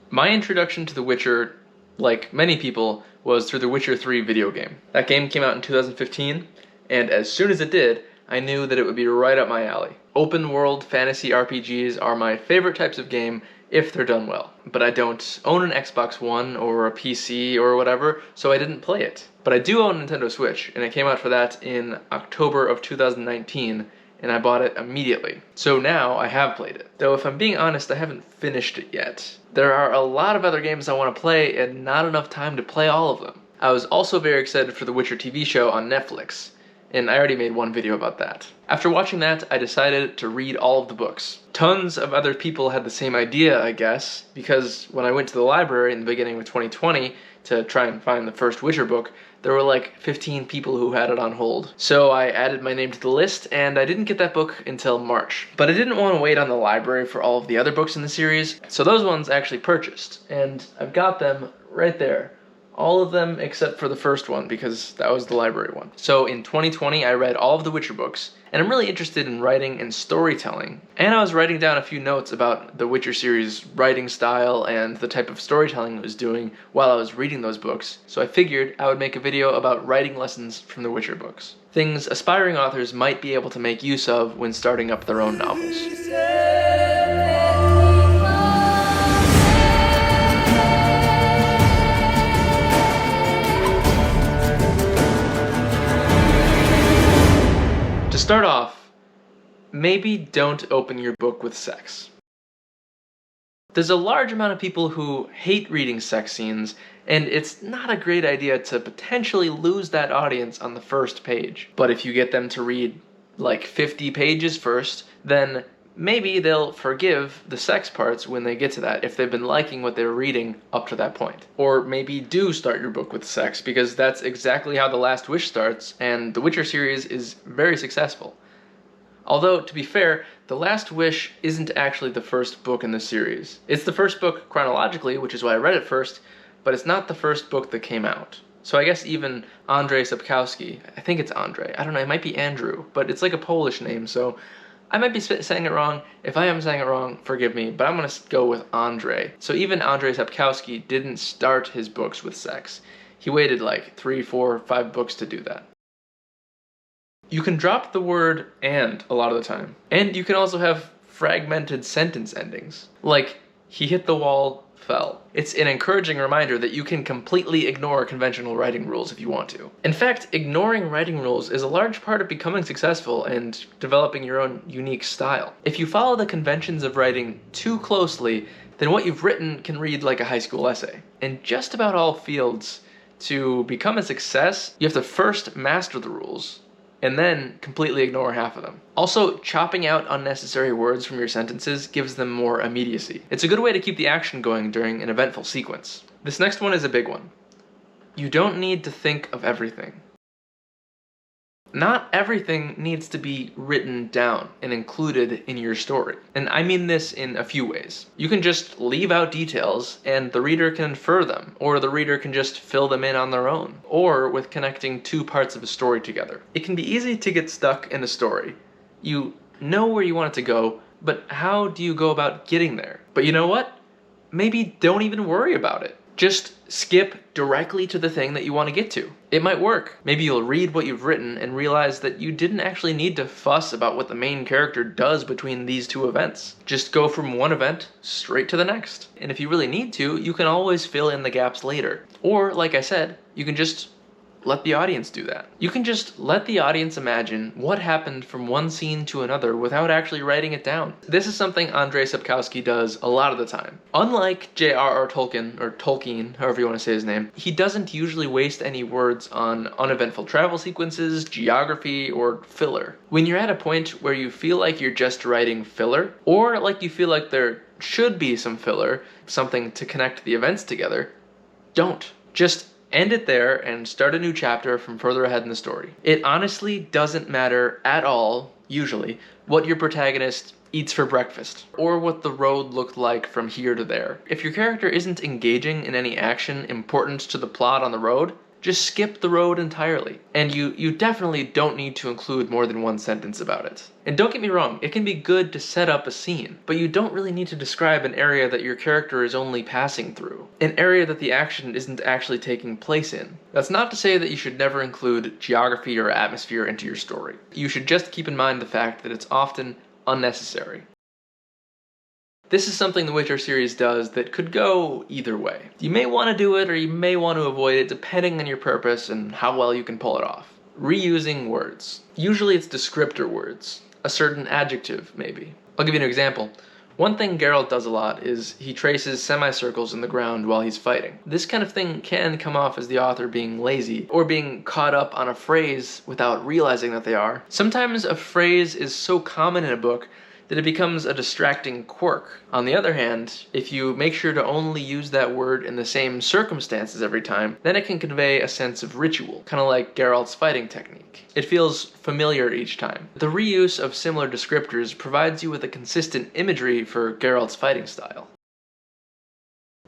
My introduction to The Witcher, like many people, was through the Witcher 3 video game. That game came out in 2015, and as soon as it did, I knew that it would be right up my alley. Open world fantasy RPGs are my favorite types of game if they're done well. But I don't own an Xbox One or a PC or whatever, so I didn't play it. But I do own a Nintendo Switch, and it came out for that in October of 2019, and I bought it immediately. So now I have played it. Though if I'm being honest, I haven't finished it yet. There are a lot of other games I want to play and not enough time to play all of them. I was also very excited for the Witcher TV show on Netflix, and I already made one video about that. After watching that, I decided to read all of the books. Tons of other people had the same idea, I guess, because when I went to the library in the beginning of 2020 to try and find the first Witcher book, there were like 15 people who had it on hold. So I added my name to the list, and I didn't get that book until March. But I didn't want to wait on the library for all of the other books in the series, so those ones I actually purchased, and I've got them right there. All of them except for the first one, because that was the library one. So in 2020, I read all of the Witcher books, and I'm really interested in writing and storytelling. And I was writing down a few notes about the Witcher series' writing style and the type of storytelling it was doing while I was reading those books, so I figured I would make a video about writing lessons from the Witcher books. Things aspiring authors might be able to make use of when starting up their own novels. To start off, maybe don't open your book with sex. There's a large amount of people who hate reading sex scenes, and it's not a great idea to potentially lose that audience on the first page. But if you get them to read like 50 pages first, then maybe they'll forgive the sex parts when they get to that if they've been liking what they were reading up to that point. Or maybe do start your book with sex, because that's exactly how The Last Wish starts, and the Witcher series is very successful. Although, to be fair, The Last Wish isn't actually the first book in the series. It's the first book chronologically, which is why I read it first, but it's not the first book that came out. So I guess even Andrzej Sapkowski, I think it's Andrzej, I don't know, it might be Andrew, but it's like a Polish name, so I might be saying it wrong. If I am saying it wrong, forgive me, but I'm going to go with Andrzej. So even Andrzej Sapkowski didn't start his books with sex. He waited like 3, 4, 5 books to do that. You can drop the word "and" a lot of the time. And you can also have fragmented sentence endings. Like, he hit the wall, fell. It's an encouraging reminder that you can completely ignore conventional writing rules if you want to. In fact, ignoring writing rules is a large part of becoming successful and developing your own unique style. If you follow the conventions of writing too closely, then what you've written can read like a high school essay. In just about all fields, to become a success, you have to first master the rules, and then completely ignore half of them. Also, chopping out unnecessary words from your sentences gives them more immediacy. It's a good way to keep the action going during an eventful sequence. This next one is a big one. You don't need to think of everything. Not everything needs to be written down and included in your story. And I mean this in a few ways. You can just leave out details and the reader can infer them, or the reader can just fill them in on their own, or with connecting two parts of a story together. It can be easy to get stuck in a story. You know where you want it to go, but how do you go about getting there? But you know what? Maybe don't even worry about it. Just skip directly to the thing that you want to get to. It might work. Maybe you'll read what you've written and realize that you didn't actually need to fuss about what the main character does between these two events. Just go from one event straight to the next. And if you really need to, you can always fill in the gaps later. Or, like I said, you can just let the audience do that. You can just let the audience imagine what happened from one scene to another without actually writing it down. This is something Andrzej Sapkowski does a lot of the time. Unlike J.R.R. Tolkien, or Tolkien, however you want to say his name, he doesn't usually waste any words on uneventful travel sequences, geography, or filler. When you're at a point where you feel like you're just writing filler, or like you feel like there should be some filler, something to connect the events together, don't. Just end it there and start a new chapter from further ahead in the story. It honestly doesn't matter at all, usually, what your protagonist eats for breakfast, or what the road looked like from here to there. If your character isn't engaging in any action important to the plot on the road, Just skip the road entirely. And you definitely don't need to include more than one sentence about it. And don't get me wrong, it can be good to set up a scene, but you don't really need to describe an area that your character is only passing through, an area that the action isn't actually taking place in. That's not to say that you should never include geography or atmosphere into your story. You should just keep in mind the fact that it's often unnecessary. This is something the Witcher series does that could go either way. You may want to do it or you may want to avoid it depending on your purpose and how well you can pull it off. Reusing words. Usually it's descriptor words. A certain adjective, maybe. I'll give you an example. One thing Geralt does a lot is he traces semicircles in the ground while he's fighting. This kind of thing can come off as the author being lazy or being caught up on a phrase without realizing that they are. Sometimes a phrase is so common in a book that it becomes a distracting quirk. On the other hand, if you make sure to only use that word in the same circumstances every time, then it can convey a sense of ritual, kind of like Geralt's fighting technique. It feels familiar each time. The reuse of similar descriptors provides you with a consistent imagery for Geralt's fighting style.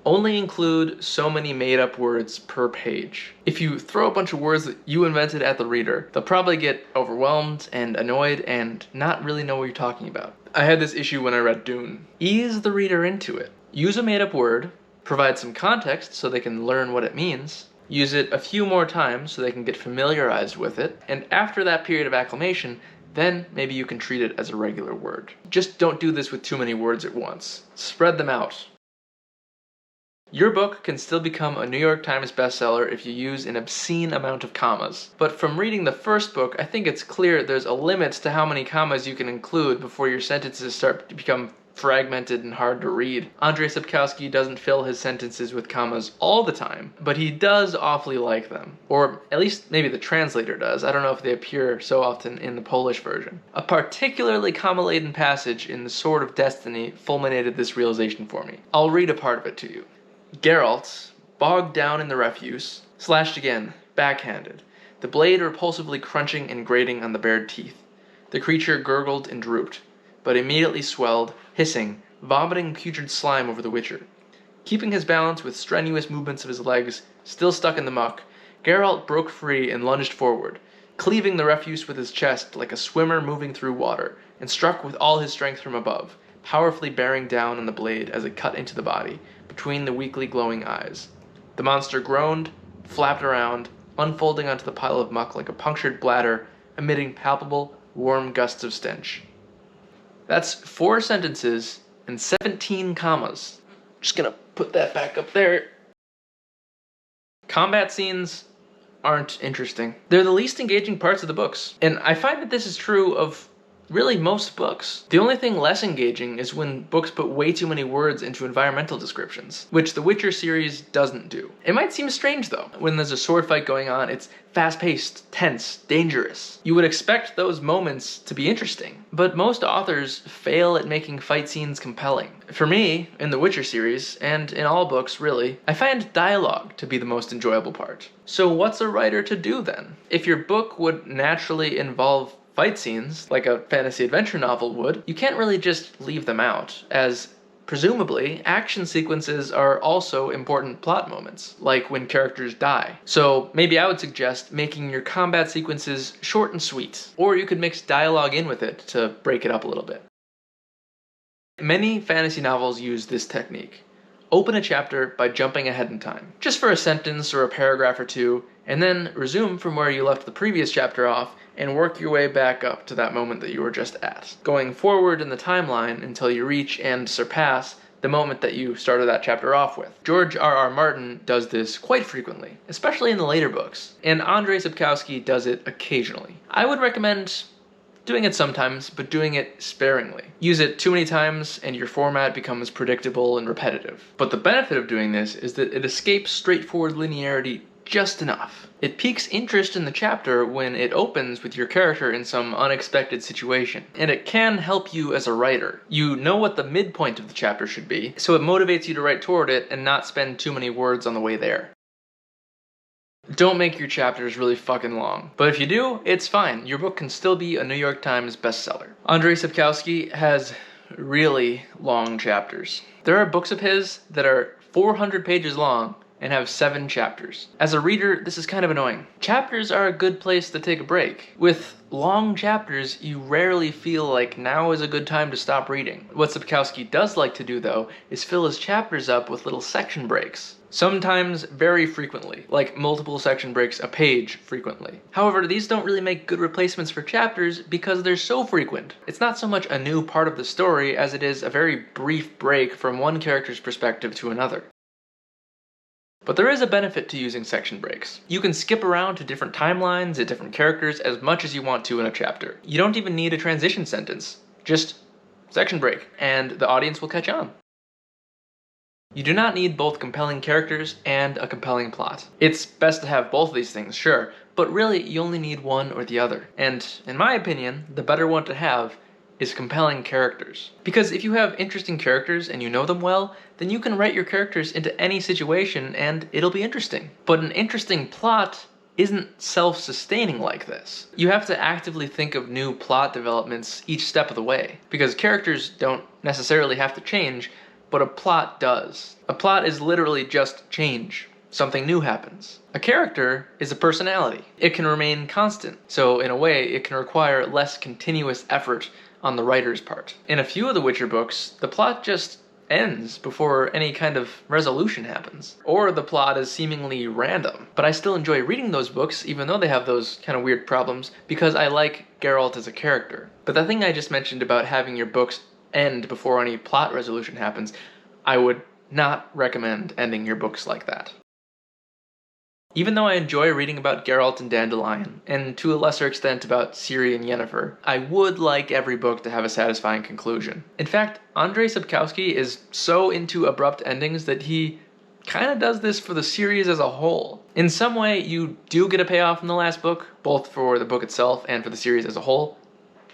Only include so many made-up words per page. If you throw a bunch of words that you invented at the reader, they'll probably get overwhelmed and annoyed and not really know what you're talking about. I had this issue when I read Dune. Ease the reader into it. Use a made-up word, provide some context so they can learn what it means, use it a few more times so they can get familiarized with it, and after that period of acclimation, then maybe you can treat it as a regular word. Just don't do this with too many words at once. Spread them out. Your book can still become a New York Times bestseller if you use an obscene amount of commas. But from reading the first book, I think it's clear there's a limit to how many commas you can include before your sentences start to become fragmented and hard to read. Andrzej Sapkowski doesn't fill his sentences with commas all the time, but he does awfully like them. Or at least maybe the translator does. I don't know if they appear so often in the Polish version. A particularly comma-laden passage in The Sword of Destiny fulminated this realization for me. I'll read a part of it to you. Geralt, bogged down in the refuse, slashed again, backhanded, the blade repulsively crunching and grating on the bared teeth. The creature gurgled and drooped, but immediately swelled, hissing, vomiting putrid slime over the Witcher. Keeping his balance with strenuous movements of his legs, still stuck in the muck, Geralt broke free and lunged forward, cleaving the refuse with his chest like a swimmer moving through water, and struck with all his strength from above, powerfully bearing down on the blade as it cut into the body, between the weakly glowing eyes. The monster groaned, flapped around, unfolding onto the pile of muck like a punctured bladder, emitting palpable, warm gusts of stench. That's 4 sentences and 17 commas. Just gonna put that back up there. Combat scenes aren't interesting. They're the least engaging parts of the books, and I find that this is true of really most books. The only thing less engaging is when books put way too many words into environmental descriptions, which the Witcher series doesn't do. It might seem strange though. When there's a sword fight going on, it's fast-paced, tense, dangerous. You would expect those moments to be interesting, but most authors fail at making fight scenes compelling. For me, in the Witcher series, and in all books really, I find dialogue to be the most enjoyable part. So what's a writer to do then? If your book would naturally involve fight scenes, like a fantasy adventure novel would, you can't really just leave them out, as presumably action sequences are also important plot moments, like when characters die. So maybe I would suggest making your combat sequences short and sweet, or you could mix dialogue in with it to break it up a little bit. Many fantasy novels use this technique. Open a chapter by jumping ahead in time, just for a sentence or a paragraph or two, and then resume from where you left the previous chapter off and work your way back up to that moment that you were just at, going forward in the timeline until you reach and surpass the moment that you started that chapter off with. J.R.R. Martin does this quite frequently, especially in the later books, and Andrzej Sapkowski does it occasionally. I would recommend doing it sometimes, but doing it sparingly. Use it too many times and your format becomes predictable and repetitive. But the benefit of doing this is that it escapes straightforward linearity just enough. It piques interest in the chapter when it opens with your character in some unexpected situation, and it can help you as a writer. You know what the midpoint of the chapter should be, so it motivates you to write toward it and not spend too many words on the way there. Don't make your chapters really fucking long. But if you do, it's fine. Your book can still be a New York Times bestseller. Andrzej Sapkowski has really long chapters. There are books of his that are 400 pages long, and have 7 chapters. As a reader, this is kind of annoying. Chapters are a good place to take a break. With long chapters, you rarely feel like now is a good time to stop reading. What Sapkowski does like to do, though, is fill his chapters up with little section breaks. Sometimes very frequently, like multiple section breaks a page frequently. However, these don't really make good replacements for chapters because they're so frequent. It's not so much a new part of the story as it is a very brief break from one character's perspective to another. But there is a benefit to using section breaks. You can skip around to different timelines and different characters as much as you want to in a chapter. You don't even need a transition sentence. Just section break, and the audience will catch on. You do not need both compelling characters and a compelling plot. It's best to have both of these things, sure, but really you only need one or the other. And in my opinion, the better one to have is compelling characters. Because if you have interesting characters and you know them well, then you can write your characters into any situation and it'll be interesting. But an interesting plot isn't self-sustaining like this. You have to actively think of new plot developments each step of the way, because characters don't necessarily have to change, but a plot does. A plot is literally just change. Something new happens. A character is a personality. It can remain constant, so in a way it can require less continuous effort on the writer's part. In a few of the Witcher books, the plot just ends before any kind of resolution happens. Or the plot is seemingly random. But I still enjoy reading those books, even though they have those kind of weird problems, because I like Geralt as a character. But the thing I just mentioned about having your books end before any plot resolution happens, I would not recommend ending your books like that. Even though I enjoy reading about Geralt and Dandelion, and to a lesser extent about Ciri and Yennefer, I would like every book to have a satisfying conclusion. In fact, Andrzej Sapkowski is so into abrupt endings that he kind of does this for the series as a whole. In some way, you do get a payoff in the last book, both for the book itself and for the series as a whole.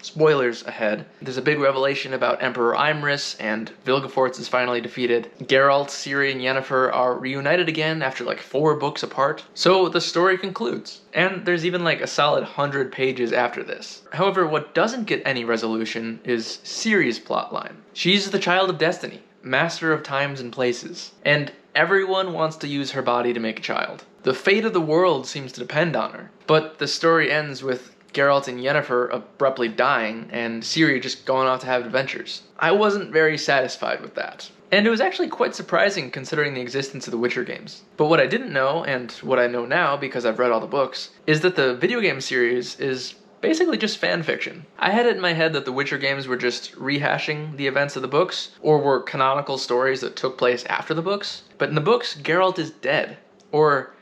Spoilers ahead. There's a big revelation about Emperor Imris, and Vilgefortz is finally defeated. Geralt, Ciri, and Yennefer are reunited again after like 4 books apart. So the story concludes. And there's even like a solid 100 pages after this. However, what doesn't get any resolution is Ciri's plotline. She's the child of destiny, master of times and places, and everyone wants to use her body to make a child. The fate of the world seems to depend on her. But the story ends with Geralt and Yennefer abruptly dying, and Ciri just going off to have adventures. I wasn't very satisfied with that. And it was actually quite surprising considering the existence of the Witcher games. But what I didn't know, and what I know now because I've read all the books, is that the video game series is basically just fan fiction. I had it in my head that the Witcher games were just rehashing the events of the books, or were canonical stories that took place after the books. But in the books, Geralt is dead. Or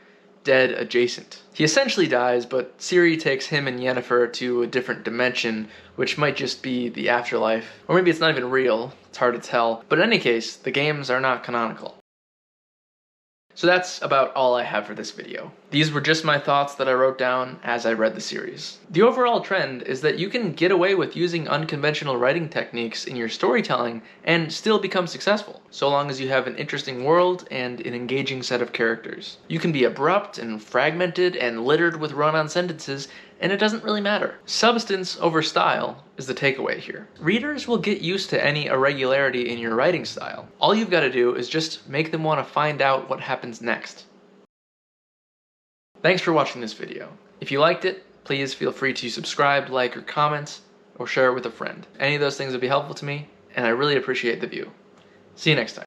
dead adjacent. He essentially dies, but Ciri takes him and Yennefer to a different dimension, which might just be the afterlife. Or maybe it's not even real, it's hard to tell. But in any case, the games are not canonical. So that's about all I have for this video. These were just my thoughts that I wrote down as I read the series. The overall trend is that you can get away with using unconventional writing techniques in your storytelling and still become successful, so long as you have an interesting world and an engaging set of characters. You can be abrupt and fragmented and littered with run-on sentences, and it doesn't really matter. Substance over style is the takeaway here. Readers will get used to any irregularity in your writing style. All you've got to do is just make them want to find out what happens next. Thanks for watching this video. If you liked it, please feel free to subscribe, like, or comment, or share it with a friend. Any of those things would be helpful to me, and I really appreciate the view. See you next time.